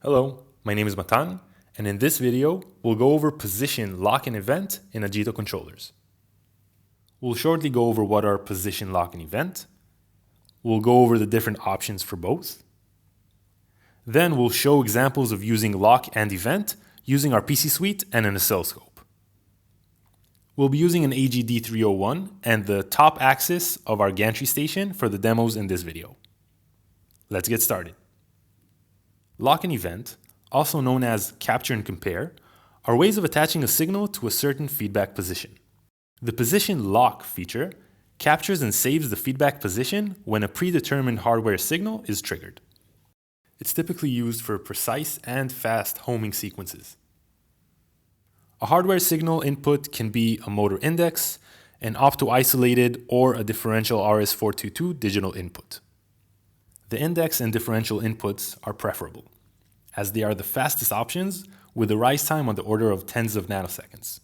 Hello, my name is Matan, and in this video, we'll go over position lock and event in Agito controllers. We'll shortly go over what are position lock and event. We'll go over the different options for both. Then we'll show examples of using lock and event using our PC suite and an oscilloscope. We'll be using an AGD301 and the top axis of our gantry station for the demos in this video. Let's get started. Lock and event, also known as capture and compare, are ways of attaching a signal to a certain feedback position. The position lock feature captures and saves the feedback position when a predetermined hardware signal is triggered. It's typically used for precise and fast homing sequences. A hardware signal input can be a motor index, an opto-isolated, or a differential RS422 digital input. The index and differential inputs are preferable, as they are the fastest options with a rise time on the order of tens of nanoseconds,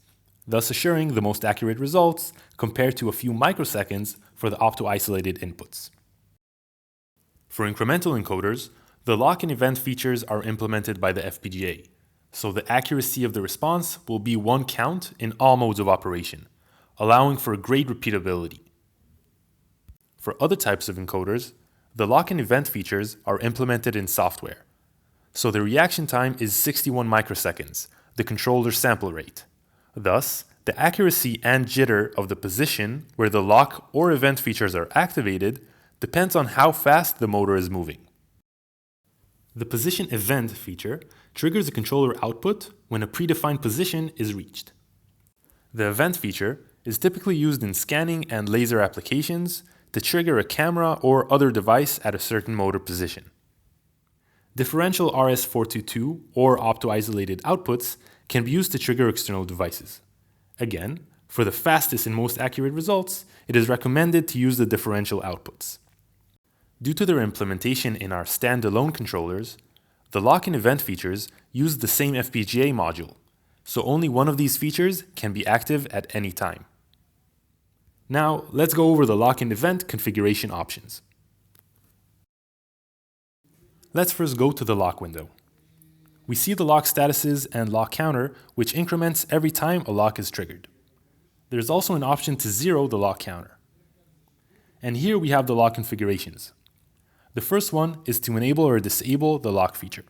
thus assuring the most accurate results compared to a few microseconds for the opto-isolated inputs. For incremental encoders, the lock and event features are implemented by the FPGA, so the accuracy of the response will be one count in all modes of operation, allowing for great repeatability. For other types of encoders, the lock and event features are implemented in software, so the reaction time is 61 microseconds, the controller's sample rate. Thus, the accuracy and jitter of the position where the lock or event features are activated depends on how fast the motor is moving. The position event feature triggers a controller output when a predefined position is reached. The event feature is typically used in scanning and laser applications to trigger a camera or other device at a certain motor position. Differential RS422 or opto-isolated outputs can be used to trigger external devices. Again, for the fastest and most accurate results, it is recommended to use the differential outputs. Due to their implementation in our standalone controllers, the lock and event features use the same FPGA module, so only one of these features can be active at any time. Now, let's go over the lock and event configuration options. Let's first go to the lock window. We see the lock statuses and lock counter, which increments every time a lock is triggered. There's also an option to zero the lock counter. And here we have the lock configurations. The first one is to enable or disable the lock feature.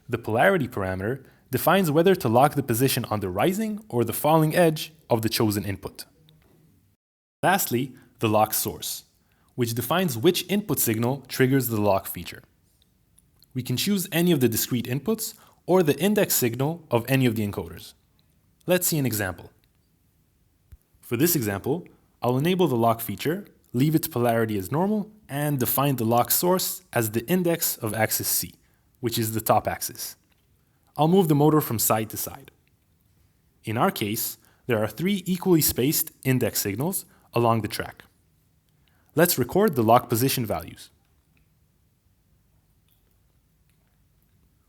The polarity parameter defines whether to lock the position on the rising or the falling edge of the chosen input. Lastly, the lock source, which defines which input signal triggers the lock feature. We can choose any of the discrete inputs or the index signal of any of the encoders. Let's see an example. For this example, I'll enable the lock feature, leave its polarity as normal, and define the lock source as the index of axis C, which is the top axis. I'll move the motor from side to side. In our case, there are 3 equally spaced index signals along the track. Let's record the lock position values.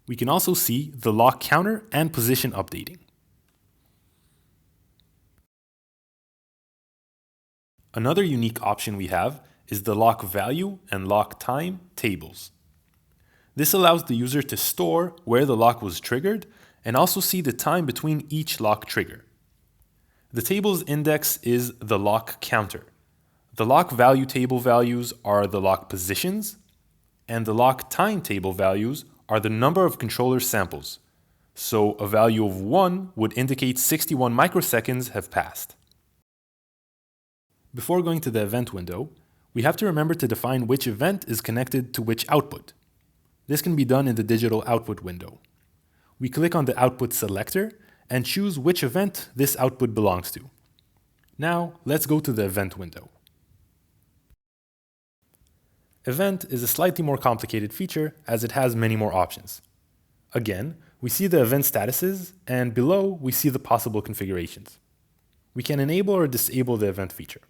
We can also see the lock counter and position updating. Another unique option we have is the lock value and lock time tables. This allows the user to store where the lock was triggered and also see the time between each lock trigger. The table's index is the lock counter. The lock value table values are the lock positions, and the lock time table values are the number of controller samples. So a value of 1 would indicate 61 microseconds have passed. Before going to the event window, we have to remember to define which event is connected to which output. This can be done in the digital output window. We click on the output selector and choose which event this output belongs to. Now, let's go to the event window. Event is a slightly more complicated feature as it has many more options. Again, we see the event statuses, and below we see the possible configurations. We can enable or disable the event feature.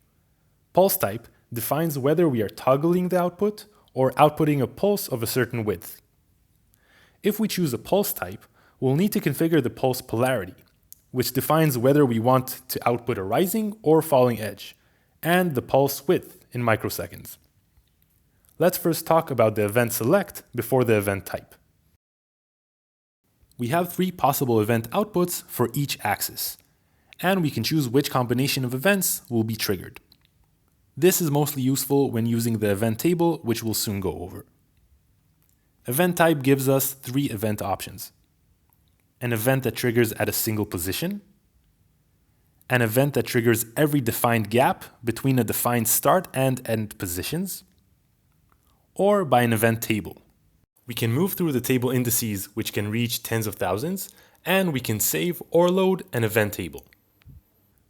Pulse type defines whether we are toggling the output or outputting a pulse of a certain width. If we choose a pulse type, we'll need to configure the pulse polarity, which defines whether we want to output a rising or falling edge, and the pulse width in microseconds. Let's first talk about the event select before the event type. we have 3 possible event outputs for each axis, and we can choose which combination of events will be triggered. This is mostly useful when using the event table, which we'll soon go over. Event type gives us 3 event options: an event that triggers at a single position, an event that triggers every defined gap between a defined start and end positions, or by an event table. We can move through the table indices, which can reach tens of thousands, and we can save or load an event table.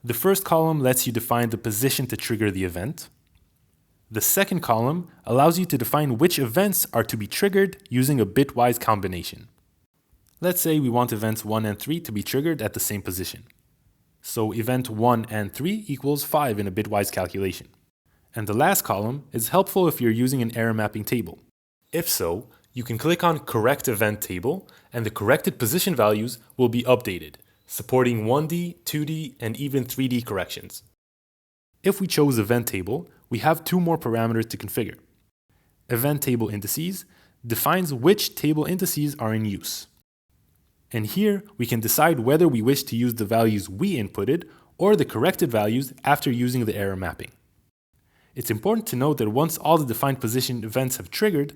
The first column lets you define the position to trigger the event. The second column allows you to define which events are to be triggered using a bitwise combination. Let's say we want events 1 and 3 to be triggered at the same position. So event 1 and 3 equals 5 in a bitwise calculation. And the last column is helpful if you're using an error mapping table. If so, you can click on Correct Event Table, and the corrected position values will be updated, supporting 1D, 2D, and even 3D corrections. If we chose Event Table, we have 2 more parameters to configure. Event Table Indices defines which table indices are in use. And here, we can decide whether we wish to use the values we inputted or the corrected values after using the error mapping. It's important to note that once all the defined position events have triggered,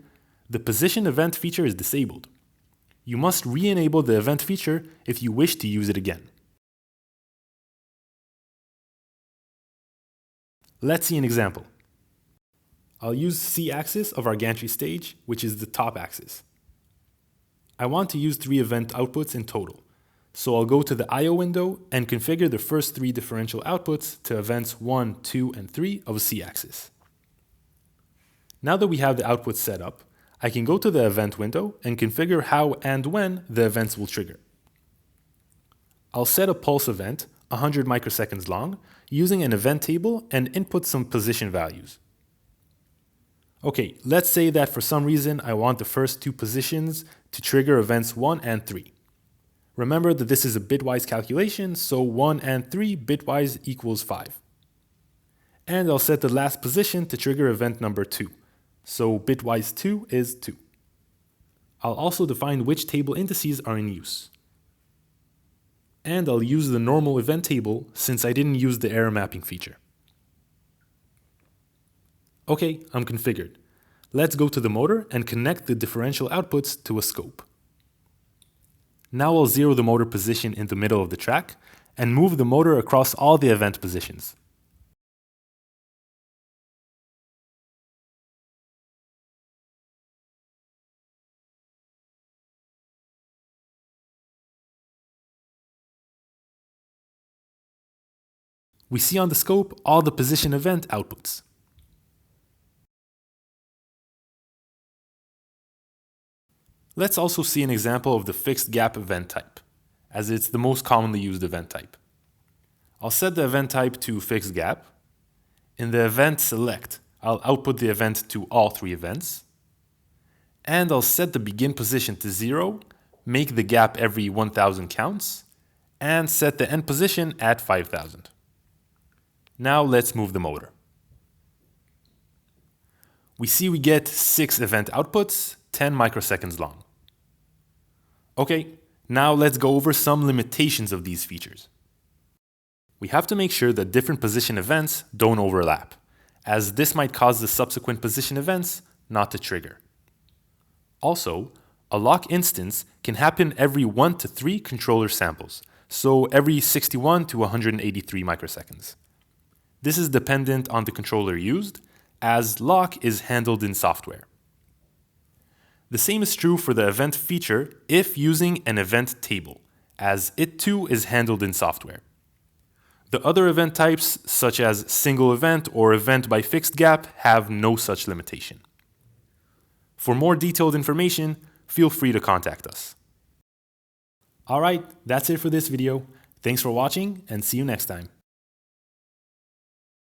the position event feature is disabled. You must re-enable the event feature if you wish to use it again. Let's see an example. I'll use C-axis of our gantry stage, which is the top axis. I want to use 3 event outputs in total, so I'll go to the I/O window and configure the first 3 differential outputs to events 1, 2, and 3 of C-axis. Now that we have the outputs set up, I can go to the event window and configure how and when the events will trigger. I'll set a pulse event 100 microseconds long using an event table and input some position values. Okay, let's say that for some reason I want the first 2 positions to trigger events 1 and 3. Remember that this is a bitwise calculation, so 1 and 3 bitwise equals 5. And I'll set the last position to trigger event number 2. So bitwise 2 is 2. I'll also define which table indices are in use. And I'll use the normal event table since I didn't use the error mapping feature. Okay, I'm configured. Let's go to the motor and connect the differential outputs to a scope. Now I'll zero the motor position in the middle of the track and move the motor across all the event positions. We see on the scope all the position event outputs. Let's also see an example of the fixed gap event type, as it's the most commonly used event type. I'll set the event type to fixed gap. In the event select, I'll output the event to all 3 events. And I'll set the begin position to 0, make the gap every 1000 counts, and set the end position at 5000. Now let's move the motor. We see we get 6 event outputs, 10 microseconds long. Okay, now let's go over some limitations of these features. We have to make sure that different position events don't overlap, as this might cause the subsequent position events not to trigger. Also, a lock instance can happen every 1 to 3 controller samples, so every 61 to 183 microseconds. This is dependent on the controller used, as lock is handled in software. The same is true for the event feature if using an event table, as it too is handled in software. The other event types, such as single event or event by fixed gap, have no such limitation. For more detailed information, feel free to contact us. Alright, that's it for this video. Thanks for watching and see you next time.